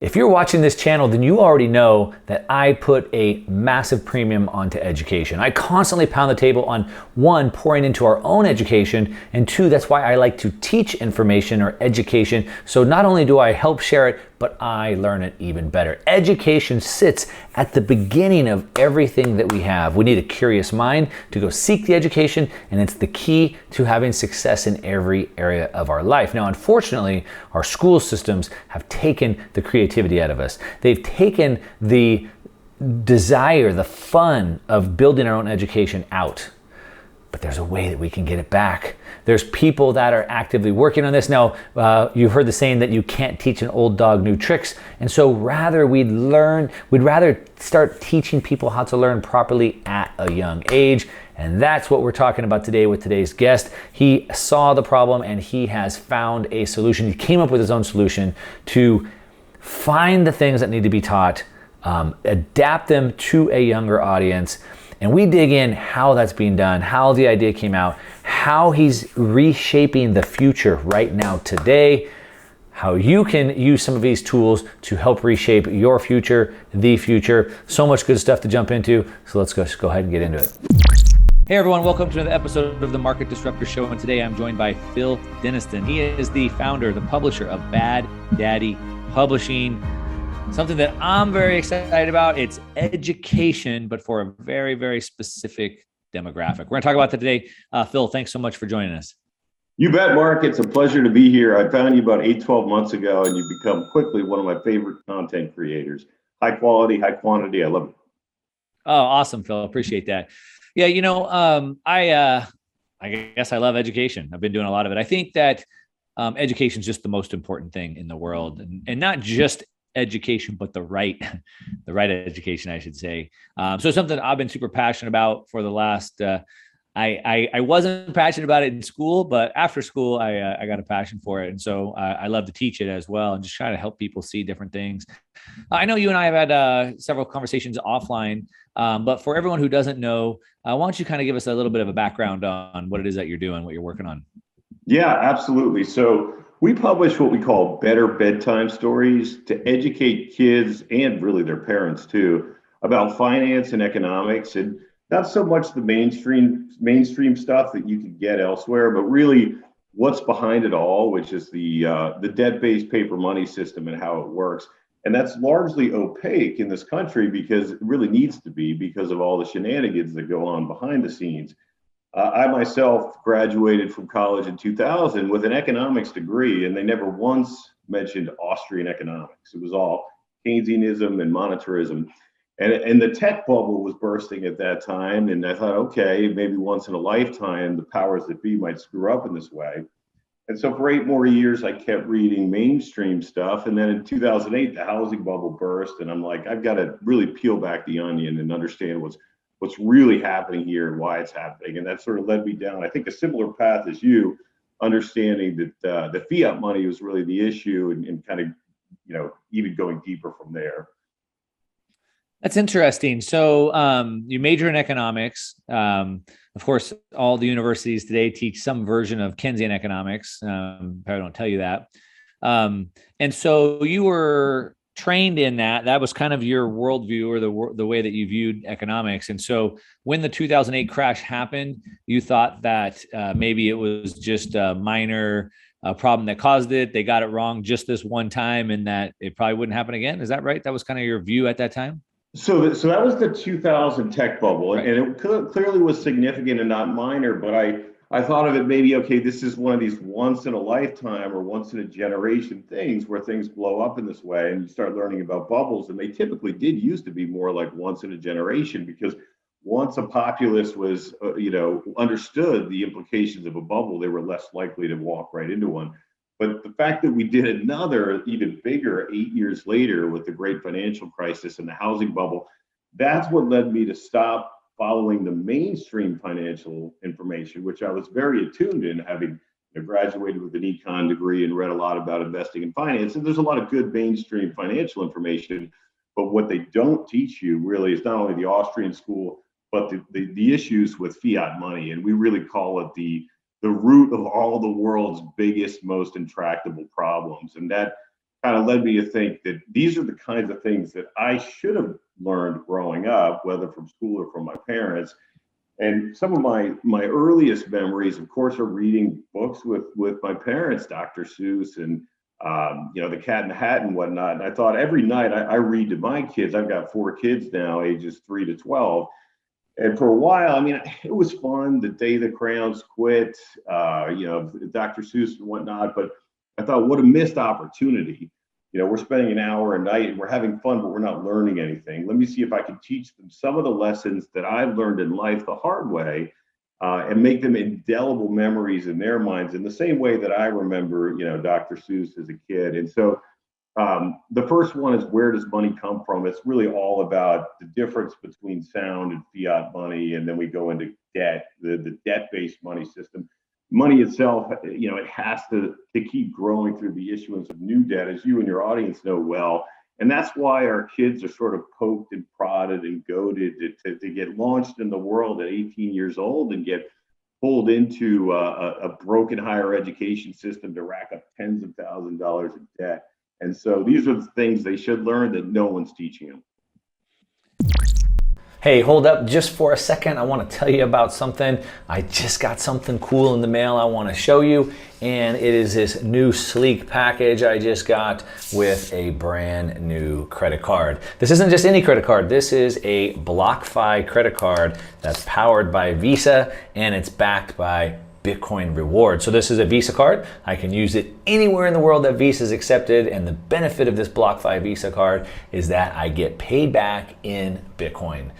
If you're watching this channel, then you already know that I put a massive premium onto education. I constantly pound the table on one, pouring into our own education, and two, that's why I like to teach information or education. So not only do I help share it, but I learn it even better. Education sits at the beginning of everything that we have. We need a curious mind to go seek the education, and it's the key to having success in every area of our life. Now, unfortunately, our school systems have taken the creativity out of us. They've taken the desire, the fun of building our own education out. But there's a way that we can get it back. There's people that are actively working on this. Now, you've heard the saying that you can't teach an old dog new tricks. And so we'd rather start teaching people how to learn properly at a young age. And that's what we're talking about today with today's guest. He saw the problem and he has found a solution. He came up with his own solution to find the things that need to be taught, adapt them to a younger audience. And we dig in how that's being done, how the idea came out, how he's reshaping the future right now today, how you can use some of these tools to help reshape your future, the future. So much good stuff to jump into. So let's go ahead and get into it. Hey everyone, welcome to another episode of the Market Disruptor Show. And today I'm joined by Phil Denniston. He is the founder, the publisher of Bad Daddy Publishing. Something that I'm very excited about. It's education, but for a very, very specific demographic. We're going to talk about that today. Phil, thanks so much for joining us. You bet, Mark. It's a pleasure to be here. I found you about 12 months ago, and you've become quickly one of my favorite content creators. High quality, high quantity. I love it. Oh, awesome, Phil. Appreciate that. Yeah, I guess I love education. I've been doing a lot of it. I think that education is just the most important thing in the world, and not just education, but the right education, I should say. So something I've been super passionate about for the last, I wasn't passionate about it in school, but after school, I got a passion for it. And so I love to teach it as well and just try to help people see different things. I know you and I have had several conversations offline, but for everyone who doesn't know, why don't you kind of give us a little bit of a background on what it is that you're doing, what you're working on? Yeah, absolutely. So we publish what we call better bedtime stories to educate kids and really their parents too about finance and economics, and not so much the mainstream stuff that you can get elsewhere, but really what's behind it all, which is the debt-based paper money system and how it works. And that's largely opaque in this country because it really needs to be because of all the shenanigans that go on behind the scenes. I myself graduated from college in 2000 with an economics degree, and they never once mentioned Austrian economics. It was all Keynesianism and monetarism. And the tech bubble was bursting at that time. And I thought, okay, maybe once in a lifetime, the powers that be might screw up in this way. And so for 8 more years, I kept reading mainstream stuff. And then in 2008, the housing bubble burst. And I'm like, I've got to really peel back the onion and understand what's really happening here and why it's happening. And that sort of led me down, I think, a similar path as you, understanding that the fiat money was really the issue and kind of, even going deeper from there. That's interesting. So you major in economics. Of course, all the universities today teach some version of Keynesian economics. Probably don't tell you that. And so you were trained in that. That was kind of your worldview or the way that you viewed economics. And so when the 2008 crash happened, you thought that maybe it was just a minor problem that caused it. They got it wrong just this one time and that it probably wouldn't happen again. Is that right? That was kind of your view at that time? So that was the 2000 tech bubble, right. And it clearly was significant and not minor, but I thought of it maybe, okay, this is one of these once in a lifetime or once in a generation things where things blow up in this way and you start learning about bubbles. And they typically did used to be more like once in a generation, because once a populace was, understood the implications of a bubble, they were less likely to walk right into one. But the fact that we did another even bigger 8 years later with the great financial crisis and the housing bubble, that's what led me to stop following the mainstream financial information, which I was very attuned in, having graduated with an econ degree and read a lot about investing in finance. And there's a lot of good mainstream financial information, but what they don't teach you really is not only the Austrian school, but the issues with fiat money. And we really call it the root of all the world's biggest, most intractable problems. And that kind of led me to think that these are the kinds of things that I should have learned growing up, whether from school or from my parents. And some of my earliest memories, of course, are reading books with my parents, Dr. Seuss and the Cat in the Hat and whatnot. And I thought every night I read to my kids. I've got 4 kids now, ages 3 to 12. And for a while, I mean, it was fun. The day the crayons quit, Dr. Seuss and whatnot. But I thought, what a missed opportunity. We're spending an hour a night and we're having fun, but we're not learning anything. Let me see if I can teach them some of the lessons that I've learned in life the hard way, and make them indelible memories in their minds in the same way that I remember, Dr. Seuss as a kid. And so the first one is, where does money come from? It's really all about the difference between sound and fiat money. And then we go into debt, the debt-based money system. Money itself, it has to keep growing through the issuance of new debt, as you and your audience know well. And that's why our kids are sort of poked and prodded and goaded to get launched in the world at 18 years old and get pulled into a broken higher education system to rack up tens of thousands of dollars in debt. And so these are the things they should learn that no one's teaching them. Hey, hold up just for a second. I want to tell you about something. I just got something cool in the mail I want to show you, and it is this new sleek package I just got with a brand new credit card. This isn't just any credit card. This is a BlockFi credit card that's powered by Visa, and it's backed by Bitcoin rewards. So this is a Visa card. I can use it anywhere in the world that Visa is accepted, and the benefit of this BlockFi Visa card is that I get paid back in Bitcoin.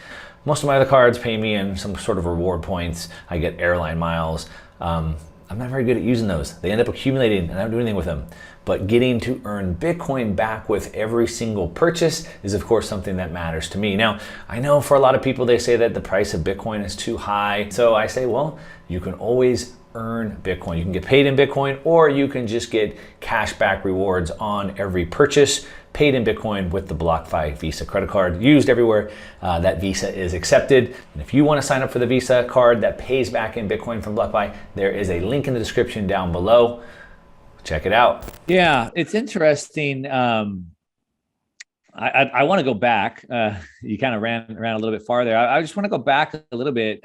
Most of my other cards pay me in some sort of reward points. I get airline miles. I'm not very good at using those. They end up accumulating and I don't do anything with them. But getting to earn Bitcoin back with every single purchase is, of course, something that matters to me. Now, I know for a lot of people, they say that the price of Bitcoin is too high. So I say, well, you can always earn Bitcoin. You can get paid in Bitcoin, or you can just get cash back rewards on every purchase paid in Bitcoin with the BlockFi Visa credit card, used everywhere that Visa is accepted. And if you want to sign up for the Visa card that pays back in Bitcoin from BlockFi, there is a link in the description down below. Check it out. Yeah, it's interesting. I want to go back. You kind of ran around a little bit farther. I just want to go back a little bit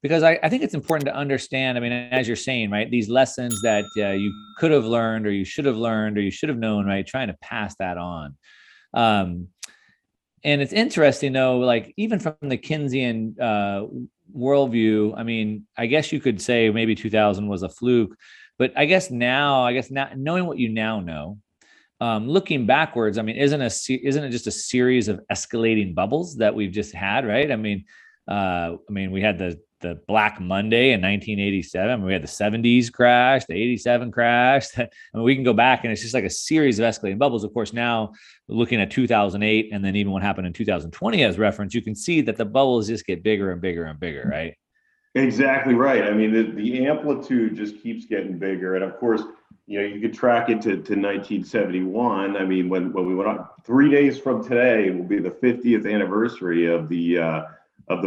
because I think it's important to understand. I mean, as you're saying, right, these lessons that you could have learned, or you should have learned, or you should have known, right, trying to pass that on. And it's interesting, though, like even from the Keynesian worldview, I mean, I guess you could say maybe 2000 was a fluke, but I guess now knowing what you now know, looking backwards, I mean, isn't it just a series of escalating bubbles that we've just had, right? I mean, we had the Black Monday in 1987. We had the 70s crash, the 87 crash. I mean, we can go back and it's just like a series of escalating bubbles. Of course, now looking at 2008 and then even what happened in 2020 as reference, you can see that the bubbles just get bigger and bigger and bigger, right? Exactly right. I mean, the amplitude just keeps getting bigger. And of course, you could track it to 1971. I mean, when we went on, 3 days from today will be the 50th anniversary of the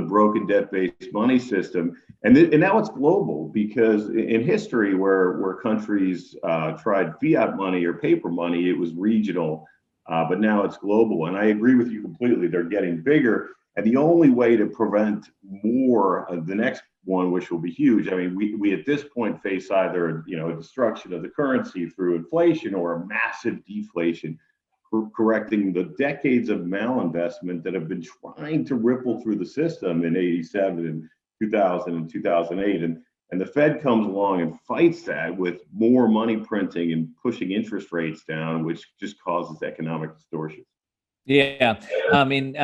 broken debt-based money system. And now it's global, because in history, where countries tried fiat money or paper money, it was regional, but now it's global. And I agree with you completely. They're getting bigger. And the only way to prevent more of the next one, which will be huge. I mean, we at this point face either a destruction of the currency through inflation, or a massive deflation, correcting the decades of malinvestment that have been trying to ripple through the system in 87 and 2000 and 2008. And the Fed comes along and fights that with more money printing and pushing interest rates down, which just causes economic distortion. Yeah. I mean,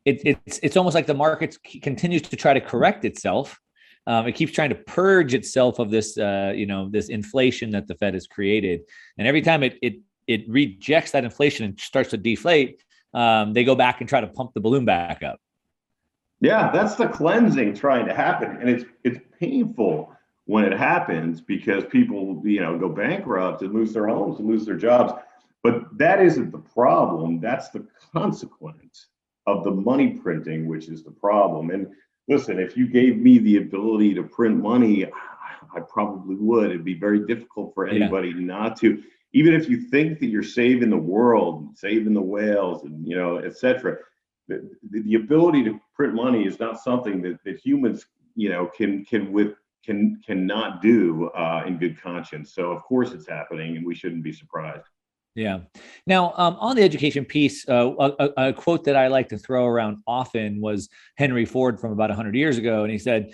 it's almost like the market continues to try to correct itself. It keeps trying to purge itself of this, this inflation that the Fed has created. And every time it rejects that inflation and starts to deflate, they go back and try to pump the balloon back up. Yeah, that's the cleansing trying to happen. And it's painful when it happens, because people, go bankrupt and lose their homes and lose their jobs. But that isn't the problem. That's the consequence of the money printing, which is the problem. And listen, if you gave me the ability to print money, I probably would. It'd be very difficult for anybody not to. even if you think that you're saving the world, saving the whales, and et cetera, the ability to print money is not something that humans cannot do in good conscience. So of course it's happening, and we shouldn't be surprised. Yeah. Now, on the education piece, a quote that I like to throw around often was Henry Ford from about 100 years ago. And he said,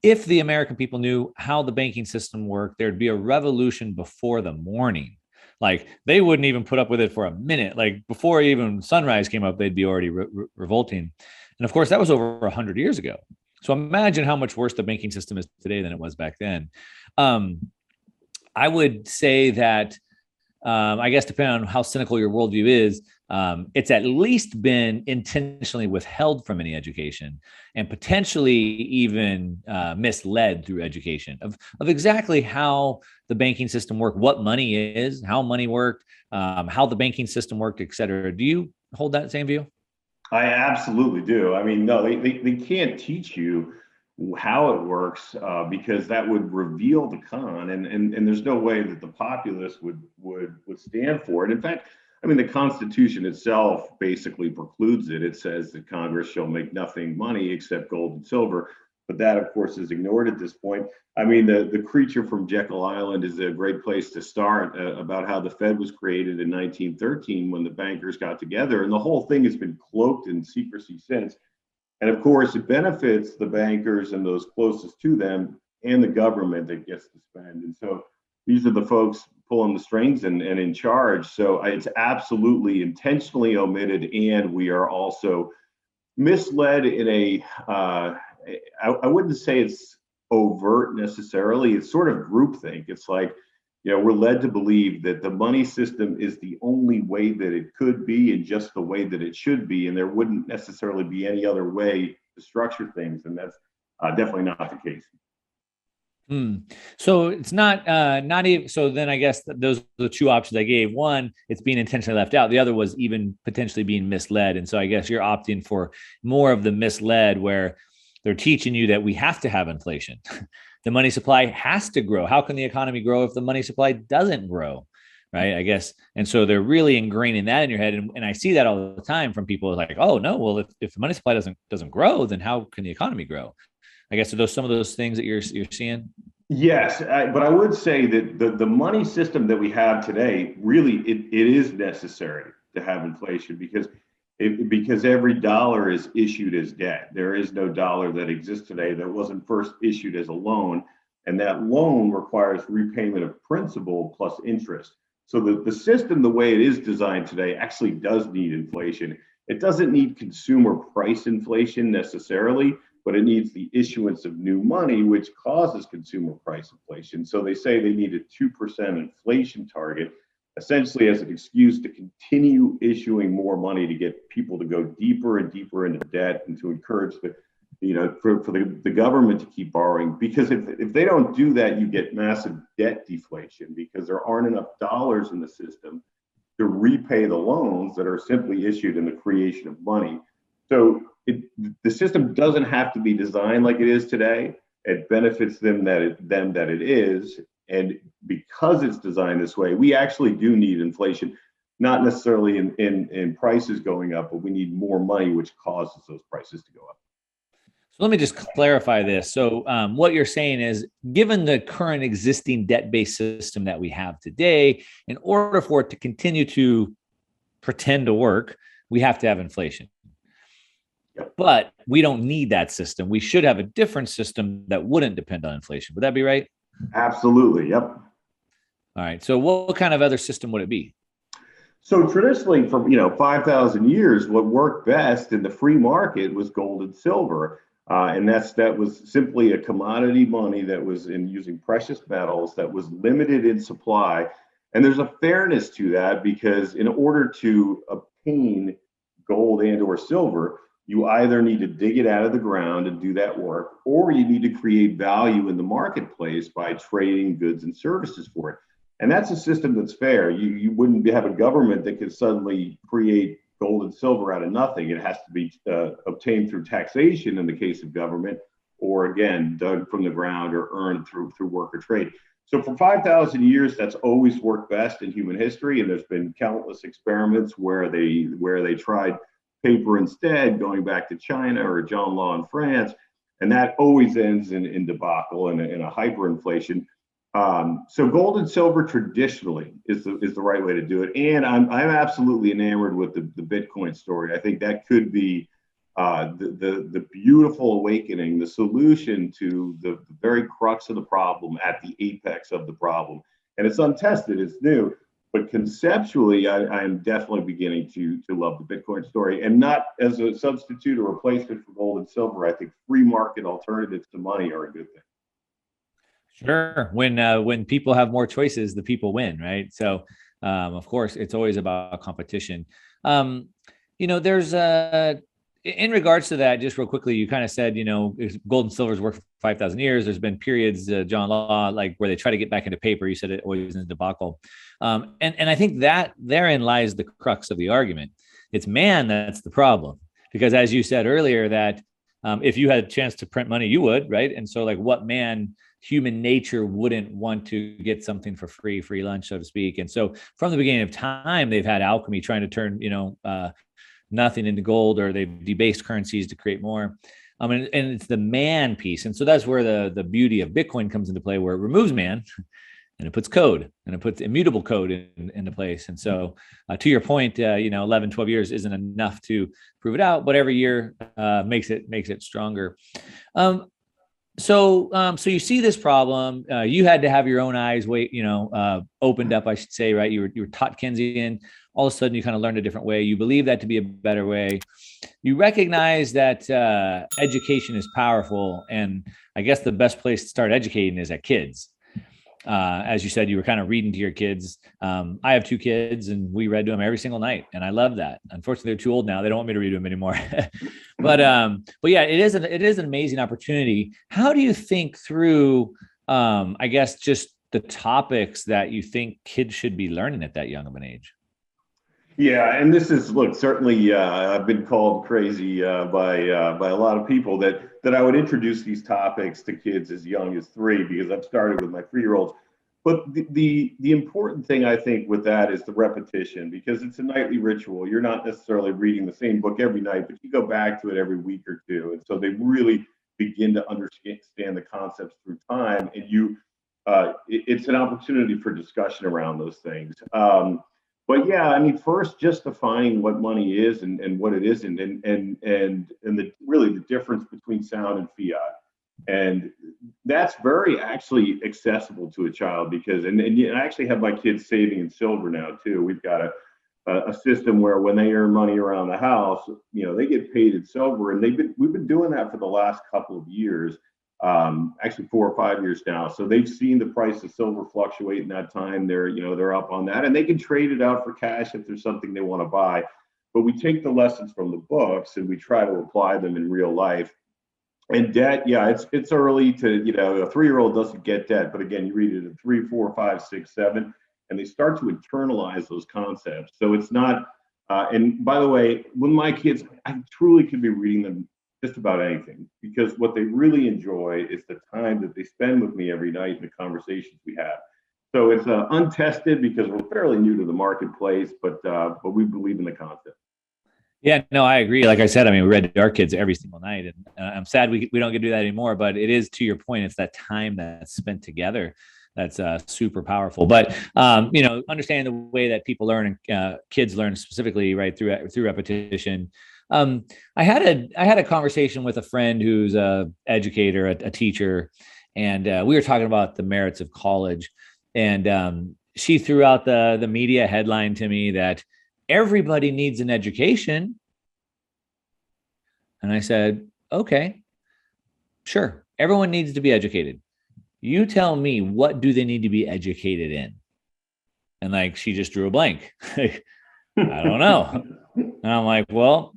if the American people knew how the banking system worked, there'd be a revolution before the morning. Like they wouldn't even put up with it for a minute. Like before even sunrise came up, they'd be already revolting. And of course, that was over 100 years ago. So imagine how much worse the banking system is today than it was back then. I would say that I guess depending on how cynical your worldview is, it's at least been intentionally withheld from any education and potentially even misled through education of exactly how the banking system worked, what money is, how money worked, how the banking system worked, et cetera. Do you hold that same view? I absolutely do. I mean, no, they can't teach you how it works because that would reveal the con, and there's no way that the populace would stand for it. In fact, I mean, the Constitution itself basically precludes it. It says that Congress shall make nothing money except gold and silver, but that, of course, is ignored at this point. I mean, the creature from Jekyll Island is a great place to start about how the Fed was created in 1913 when the bankers got together, and the whole thing has been cloaked in secrecy since. And of course, it benefits the bankers and those closest to them and the government that gets to spend. And so these are the folks pulling the strings and in charge. So it's absolutely intentionally omitted. And we are also misled in I wouldn't say it's overt necessarily. It's sort of groupthink. It's like, we're led to believe that the money system is the only way that it could be and just the way that it should be. And there wouldn't necessarily be any other way to structure things. And that's definitely not the case. So it's not even, so then I guess those are the two options I gave. One, it's being intentionally left out. The other was even potentially being misled. And so I guess you're opting for more of the misled, where they're teaching you that we have to have inflation. The money supply has to grow. How can the economy grow if the money supply doesn't grow? Right. I guess. And so they're really ingraining that in your head. And I see that all the time from people like, oh no, well, if the money supply doesn't grow, then how can the economy grow? I guess, are those some of those things that you're seeing? Yes, but I would say that the money system that we have today, really, it is necessary to have inflation because every dollar is issued as debt. There is no dollar that exists today that wasn't first issued as a loan, and that loan requires repayment of principal plus interest. So the system, the way it is designed today, actually does need inflation. It doesn't need consumer price inflation necessarily, but it needs the issuance of new money, which causes consumer price inflation. So they say they need a 2% inflation target, essentially as an excuse to continue issuing more money to get people to go deeper and deeper into debt and to encourage the government to keep borrowing. Because if they don't do that, you get massive debt deflation because there aren't enough dollars in the system to repay the loans that are simply issued in the creation of money. So the system doesn't have to be designed like it is today. It benefits them that it is. And because it's designed this way, we actually do need inflation, not necessarily in prices going up, but we need more money, which causes those prices to go up. So let me just clarify this. So what you're saying is, given the current existing debt-based system that we have today, in order for it to continue to pretend to work, we have to have inflation. Yep. But we don't need that system. We should have a different system that wouldn't depend on inflation. Would that be right? Absolutely. Yep. All right. So what kind of other system would it be? So traditionally, for 5,000 years, what worked best in the free market was gold and silver. And that was simply a commodity money that was in using precious metals that was limited in supply. And there's a fairness to that because in order to obtain gold and or silver, you either need to dig it out of the ground and do that work, or you need to create value in the marketplace by trading goods and services for it. And that's a system that's fair. You wouldn't have a government that could suddenly create gold and silver out of nothing. It has to be obtained through taxation in the case of government, or again, dug from the ground or earned through work or trade. So for 5,000 years, that's always worked best in human history. And there's been countless experiments where they tried paper instead, going back to China or John Law in France. And that always ends in debacle and in a hyperinflation. So gold and silver traditionally is the right way to do it. And I'm absolutely enamored with the Bitcoin story. I think that could be the beautiful awakening, the solution to the very crux of the problem at the apex of the problem. And it's untested, it's new, but conceptually, I'm definitely beginning to love the Bitcoin story, and not as a substitute or replacement for gold and silver. I think free market alternatives to money are a good thing. Sure. When people have more choices, the people win, right? So, of course, it's always about competition. There's in regards to that, just real quickly, you kind of said, gold and silver's worked for 5,000 years. There's been periods, John Law, like where they try to get back into paper. You said it always in a debacle. And I think that therein lies the crux of the argument. It's man that's the problem. Because as you said earlier, that if you had a chance to print money, you would, right? And so like what man, human nature wouldn't want to get something for free lunch, so to speak. And so from the beginning of time, they've had alchemy trying to turn, nothing into gold, or they've debased currencies to create more. And it's the man piece. And so that's where the beauty of Bitcoin comes into play, where it removes man and it puts code, and it puts immutable code into place. And so to your point, 11, 12 years isn't enough to prove it out, but every year makes it stronger. So you see this problem. You had to have your own eyes opened up, I should say, right? You were taught Keynesian. All of a sudden, you kind of learned a different way. You believe that to be a better way. You recognize that education is powerful, and I guess the best place to start educating is at kids. As you said, you were kind of reading to your kids. I have 2 kids, and we read to them every single night, and I love that. Unfortunately, they're too old now; they don't want me to read to them anymore. but yeah, it is an amazing opportunity. How do you think through, I guess, just the topics that you think kids should be learning at that young of an age? Yeah, and this is, look, certainly I've been called crazy by a lot of people that I would introduce these topics to kids as young as 3, because I've started with my 3-year-olds. But the important thing, I think, with that is the repetition, because it's a nightly ritual. You're not necessarily reading the same book every night, but you go back to it every week or 2, and so they really begin to understand the concepts through time, and it's an opportunity for discussion around those things. But yeah, I mean, first, just defining what money is and what it isn't, and really the difference between sound and fiat. And that's very actually accessible to a child, because and I actually have my kids saving in silver now too. We've got a system where when they earn money around the house, they get paid in silver, and we've been doing that for the last couple of years. Actually 4 or 5 years now. So they've seen the price of silver fluctuate in that time. They're up on that, and they can trade it out for cash if there's something they want to buy. But we take the lessons from the books and we try to apply them in real life. And debt, yeah, it's early to, a 3-year-old doesn't get debt, but again, you read it at 3, 4, 5, 6, 7, and they start to internalize those concepts. So it's not, and by the way, when my kids, I truly could be reading them just about anything, because what they really enjoy is the time that they spend with me every night and the conversations we have. So it's untested because we're fairly new to the marketplace, but we believe in the concept. Yeah, no, I agree. Like I said, I mean, we read to our kids every single night, and I'm sad we don't get to do that anymore. But it is, to your point, it's that time that's spent together that's super powerful. But understanding the way that people learn, and kids learn specifically, right, through repetition. I had a conversation with a friend who's a educator, a teacher, and we were talking about the merits of college. And she threw out the media headline to me that everybody needs an education. And I said, okay, sure. Everyone needs to be educated. You tell me, what do they need to be educated in? And like, she just drew a blank. I don't know. And I'm like, well,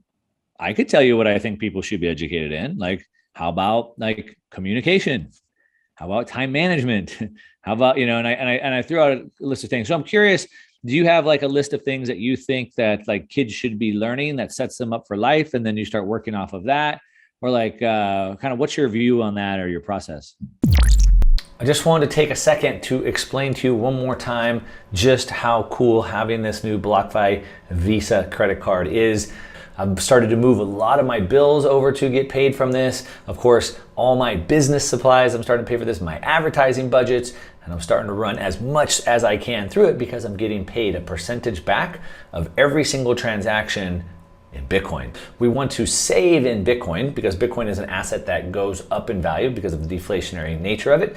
I could tell you what I think people should be educated in. Like, how about like communication? How about time management? How about, and I threw out a list of things. So I'm curious, do you have like a list of things that you think that like kids should be learning that sets them up for life, and then you start working off of that? Or like kind of what's your view on that, or your process? I just wanted to take a second to explain to you one more time just how cool having this new BlockFi Visa credit card is. I've started to move a lot of my bills over to get paid from this. Of course, all my business supplies, I'm starting to pay for this, my advertising budgets, and I'm starting to run as much as I can through it because I'm getting paid a percentage back of every single transaction in Bitcoin. We want to save in Bitcoin because Bitcoin is an asset that goes up in value because of the deflationary nature of it.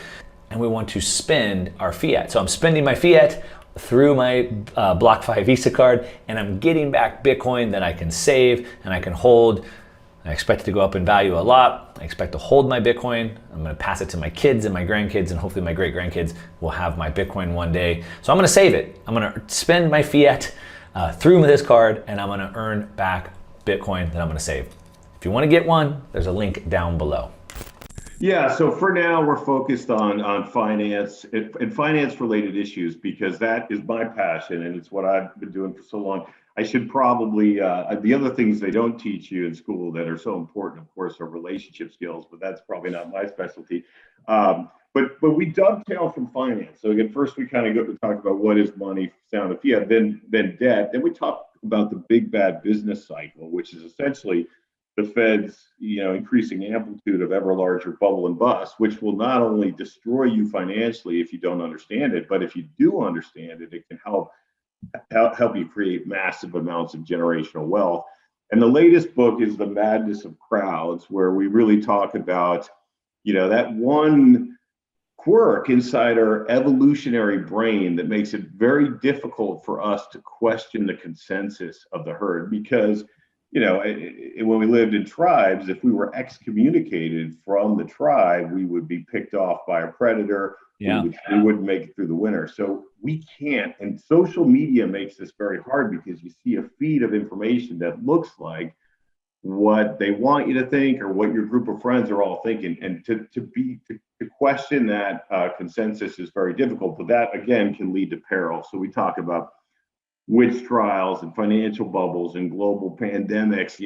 And we want to spend our fiat. So I'm spending my fiat through my BlockFi Visa card, and I'm getting back Bitcoin that I can save and I can hold. I expect it to go up in value a lot. I expect to hold my Bitcoin. I'm gonna pass it to my kids and my grandkids, and hopefully my great grandkids will have my Bitcoin one day. So I'm gonna save it. I'm gonna spend my fiat through this card, and I'm gonna earn back Bitcoin that I'm gonna save. If you wanna get one, there's a link down below. Yeah, so for now, we're focused on finance and finance-related issues because that is my passion and it's what I've been doing for so long. I should probably, the other things they don't teach you in school that are so important, of course, are relationship skills, but that's probably not my specialty. But we dovetail from finance. So again, first we kind of go to talk about what is money, sound of fiat, then debt. Then we talk about the big bad business cycle, which is essentially the Fed's, increasing amplitude of ever larger bubble and bust, which will not only destroy you financially if you don't understand it, but if you do understand it, it can help you create massive amounts of generational wealth. And the latest book is The Madness of Crowds, where we really talk about, that one quirk inside our evolutionary brain that makes it very difficult for us to question the consensus of the herd because when we lived in tribes, if we were excommunicated from the tribe, we would be picked off by a predator. Yeah. We wouldn't make it through the winter. So we can't. And social media makes this very hard because you see a feed of information that looks like what they want you to think or what your group of friends are all thinking. And to question that consensus is very difficult. But that, again, can lead to peril. So we talk about witch trials and financial bubbles and global pandemics,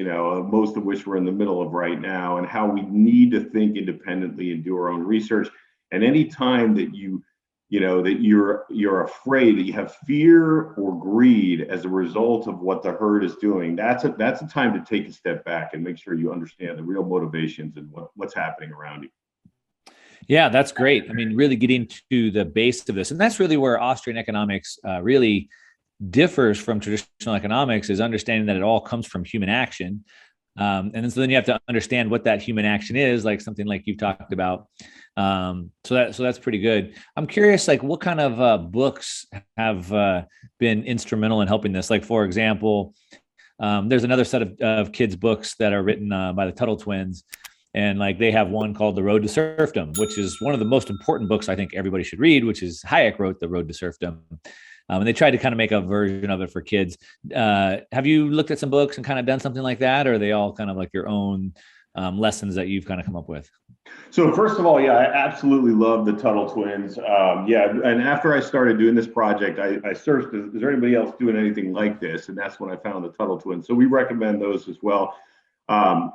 most of which we're in the middle of right now, and how we need to think independently and do our own research. And any time that that you're afraid, that you have fear or greed as a result of what the herd is doing, that's a time to take a step back and make sure you understand the real motivations and what's happening around you. Yeah, that's great. I mean, really getting to the base of this, and that's really where Austrian economics really differs from traditional economics, is understanding that it all comes from human action. And so then you have to understand what that human action is, like something like you've talked about. So that's pretty good. I'm curious, like what kind of books have been instrumental in helping this? Like, for example, there's another set of kids' books that are written by the Tuttle twins. And like they have one called The Road to Serfdom, which is one of the most important books I think everybody should read, which is Hayek wrote The Road to Serfdom. And they tried to kind of make a version of it for kids. Have you looked at some books and kind of done something like that? Or are they all kind of like your own lessons that you've kind of come up with? So first of all, yeah, I absolutely love the Tuttle twins. And after I started doing this project, I searched, is there anybody else doing anything like this? And that's when I found the Tuttle twins. So we recommend those as well.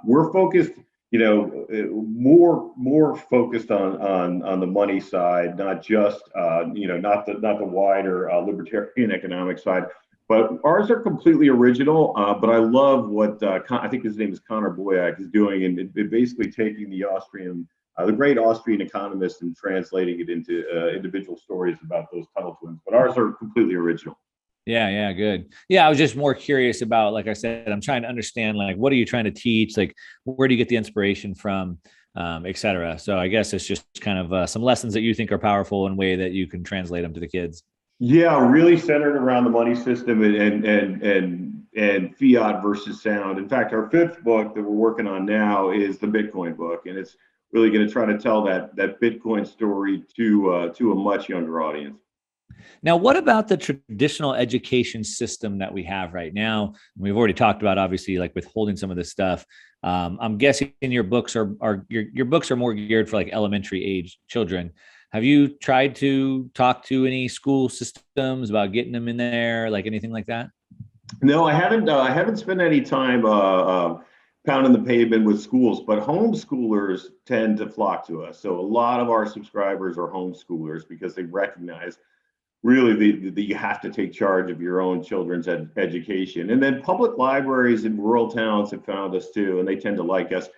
We're focused, more focused on the money side, not just not the wider libertarian economic side. But ours are completely original. But I love what I think his name is Connor Boyack is doing, and it basically taking the great Austrian economist and translating it into individual stories about those Tuttle twins. But ours are completely original. Yeah, good. Yeah, I was just more curious about, like I said, I'm trying to understand, like, what are you trying to teach? Like, where do you get the inspiration from, et cetera? So I guess it's just kind of some lessons that you think are powerful in a way that you can translate them to the kids. Yeah, really centered around the money system and fiat versus sound. In fact, our fifth book that we're working on now is the Bitcoin book, and it's really going to try to tell that Bitcoin story to a much younger audience. Now, what about the traditional education system that we have right now? We've already talked about, obviously, like withholding some of this stuff. I'm guessing your books are your books are more geared for like elementary age children. Have you tried to talk to any school systems about getting them in there, like anything like that? No, I haven't. I haven't spent any time pounding the pavement with schools, but homeschoolers tend to flock to us. So a lot of our subscribers are homeschoolers because they recognize really the you have to take charge of your own children's education. And then public libraries in rural towns have found us too, and they tend to like us.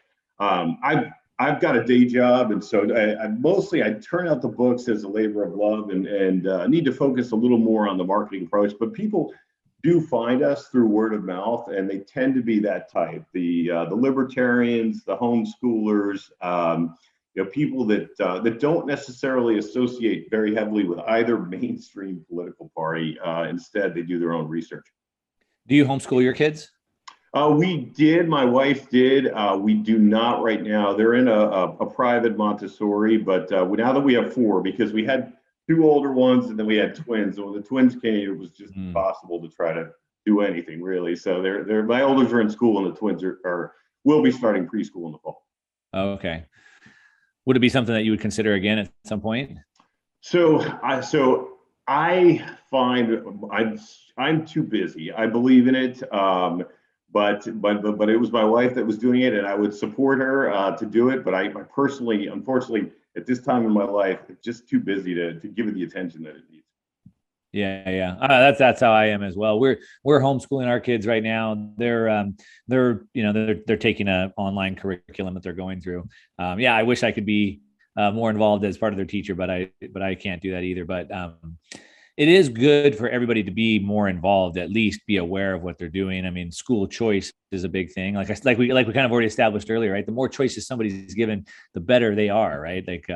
I've got a day job, and so I turn out the books as a labor of love, and need to focus a little more on the marketing approach. But people do find us through word of mouth, and they tend to be that type: the libertarians, the homeschoolers, people that don't necessarily associate very heavily with either mainstream political party. Instead, they do their own research. Do you homeschool your kids? We did. My wife did. We do not right now. They're in a private Montessori, but now that we have four, because we had two older ones and then we had twins. So when the twins came, it was just impossible to try to do anything really. So my olders are in school and the twins will be starting preschool in the fall. Oh, okay. Would it be something that you would consider again at some point? So I find I'm too busy. I believe in it. But it was my wife that was doing it, and I would support her to do it. But I personally, unfortunately, at this time in my life, it's just too busy to give it the attention that it needs. Yeah. That's how I am as well. We're homeschooling our kids right now. They're taking an online curriculum that they're going through. I wish I could be more involved as part of their teacher, but I can't do that either. But it is good for everybody to be more involved, at least be aware of what they're doing. I mean, school choice is a big thing. Like we kind of already established earlier, right? The more choices somebody's given, the better they are, right? Like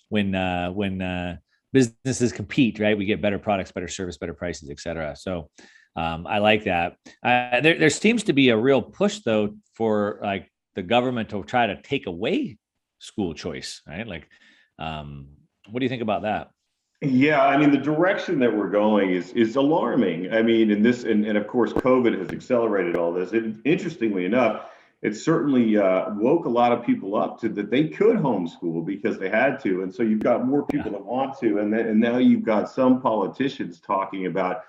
when businesses compete, right? We get better products, better service, better prices, et cetera. So I like that. There seems to be a real push though for like the government to try to take away school choice, right? Like, what do you think about that? Yeah, I mean, the direction that we're going is alarming. I mean, and of course, COVID has accelerated all this. Interestingly enough, it certainly woke a lot of people up to that they could homeschool because they had to, and so you've got more people that want to, and now you've got some politicians talking about,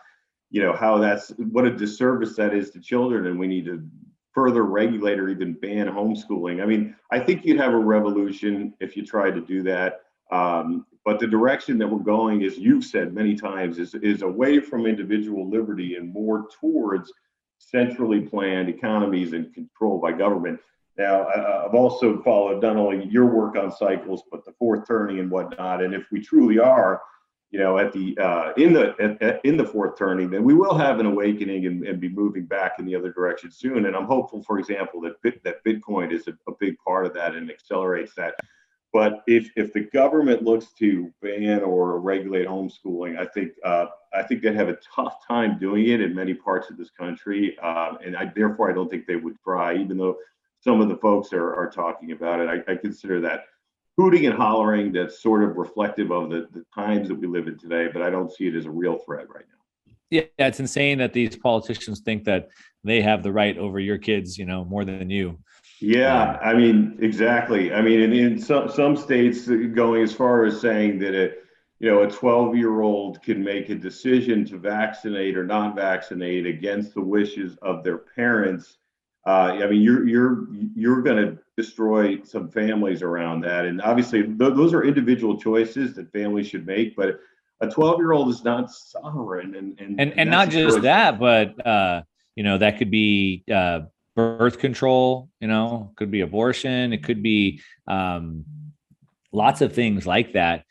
how that's what a disservice that is to children, and we need to further regulate or even ban homeschooling. I mean, I think you'd have a revolution if you tried to do that. But the direction that we're going, as you've said many times, is away from individual liberty and more towards centrally planned economies and control by government. Now, I've also followed not only your work on cycles, but the fourth turning and whatnot. And if we truly are, at the in the fourth turning, then we will have an awakening and be moving back in the other direction soon. And I'm hopeful, for example, that Bitcoin is a big part of that and accelerates that. But if the government looks to ban or regulate homeschooling, I think they'd have a tough time doing it in many parts of this country, and therefore I don't think they would try, even though some of the folks are talking about it. I consider that hooting and hollering that's sort of reflective of the times that we live in today, but I don't see it as a real threat right now. Yeah, it's insane that these politicians think that they have the right over your kids, more than you. Yeah, I mean, exactly. I mean, in some states, going as far as saying that a 12-year-old can make a decision to vaccinate or not vaccinate against the wishes of their parents. I mean, you're going to destroy some families around that, and obviously those are individual choices that families should make. But a 12-year-old is not sovereign, and not just that, but that could be birth control, could be abortion. It could be lots of things like that.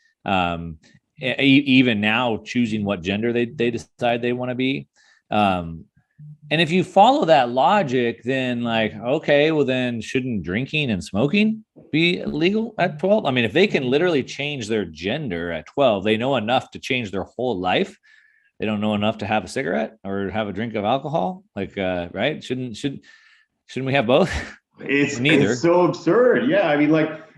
Even now choosing what gender they decide they want to be. And if you follow that logic, then okay, well then shouldn't drinking and smoking be illegal at 12? I mean, if they can literally change their gender at 12, they know enough to change their whole life. They don't know enough to have a cigarette or have a drink of alcohol. Right? Shouldn't we have both? It's neither. It's so absurd. Yeah. I mean,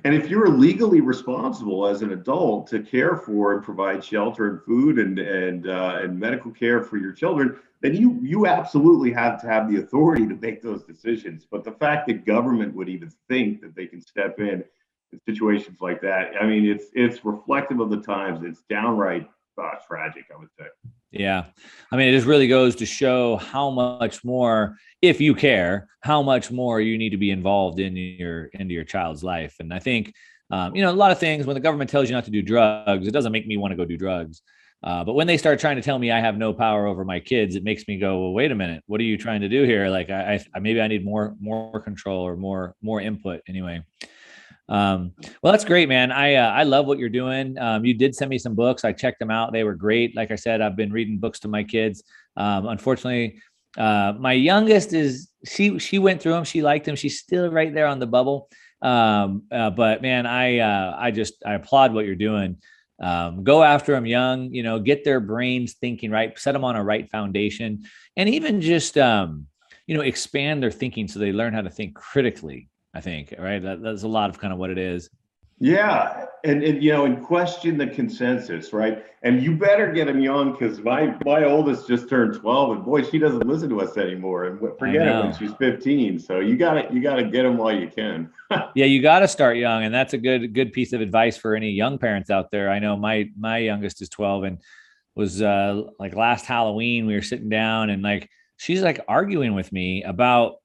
and if you're legally responsible as an adult to care for and provide shelter and food and medical care for your children, then you absolutely have to have the authority to make those decisions. But the fact that government would even think that they can step in situations like that, I mean, it's reflective of the times. It's downright tragic, I would say. Yeah. I mean, it just really goes to show how much more, if you care, how much more you need to be involved into your child's life. And I think, a lot of things, when the government tells you not to do drugs, it doesn't make me want to go do drugs. But when they start trying to tell me I have no power over my kids, it makes me go, well, wait a minute, what are you trying to do here? Like I maybe I need more control or more input anyway. Well, that's great, man. I love what you're doing. You did send me some books. I checked them out. They were great. Like I said, I've been reading books to my kids. Unfortunately, my youngest she went through them. She liked them. She's still right there on the bubble. But man, I applaud what you're doing. Go after them young, get their brains thinking right, set them on a right foundation, and even just, expand their thinking so they learn how to think critically. I think, right. That's a lot of kind of what it is. Yeah, and question the consensus, right? And you better get them young, because my oldest just turned 12, and boy, she doesn't listen to us anymore, and forget it when she's 15. So you gotta get them while you can. Yeah, you got to start young, and that's a good piece of advice for any young parents out there. I know my youngest is 12, and was like last Halloween we were sitting down, and like she's like arguing with me about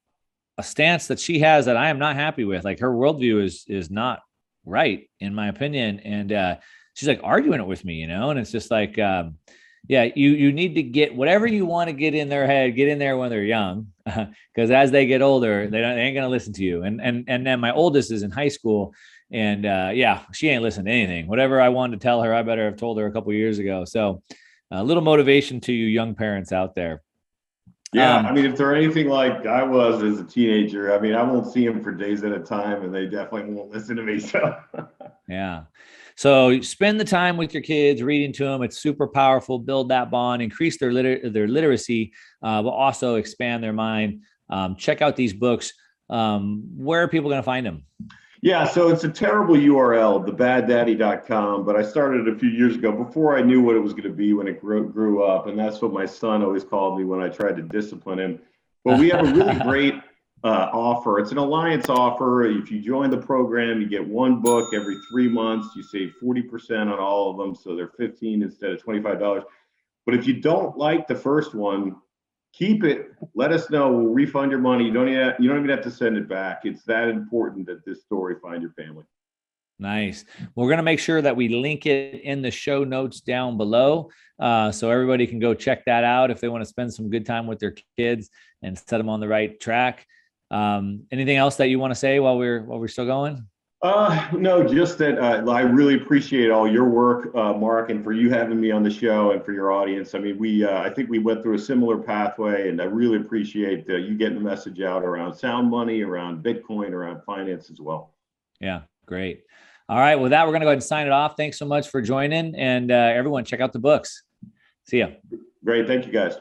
a stance that she has that I am not happy with. Like her worldview is not right, in my opinion. And she's like arguing it with me, and it's just like, yeah, you need to get whatever you want to get in their head, get in there when they're young, because as they get older, they ain't going to listen to you. And then my oldest is in high school, and yeah, she ain't listening to anything. Whatever I wanted to tell her, I better have told her a couple of years ago. So a little motivation to you young parents out there. Yeah, I mean, if they're anything like I was as a teenager, I mean, I won't see them for days at a time, and they definitely won't listen to me. So, yeah. So spend the time with your kids, reading to them. It's super powerful. Build that bond, increase their literacy, but also expand their mind. Check out these books. Where are people going to find them? Yeah, so it's a terrible URL, thebaddaddy.com, but I started a few years ago before I knew what it was going to be when it grew up. And that's what my son always called me when I tried to discipline him. But we have a really great offer. It's an alliance offer. If you join the program, you get one book every 3 months. You save 40% on all of them. So they're $15 instead of $25. But if you don't like the first one, keep it. Let us know. We'll refund your money. You don't even have to send it back. It's that important that this story find your family. Nice. We're going to make sure that we link it in the show notes down below, so everybody can go check that out if they want to spend some good time with their kids and set them on the right track. Anything else that you want to say while we're still going? No, just that I really appreciate all your work, Mark, and for you having me on the show, and for your audience. I mean, I think we went through a similar pathway, and I really appreciate you getting the message out around sound money, around Bitcoin, around finance as well. Yeah, great. All right, with that, we're going to go ahead and sign it off. Thanks so much for joining, and everyone, check out the books. See ya. Great. Thank you, guys.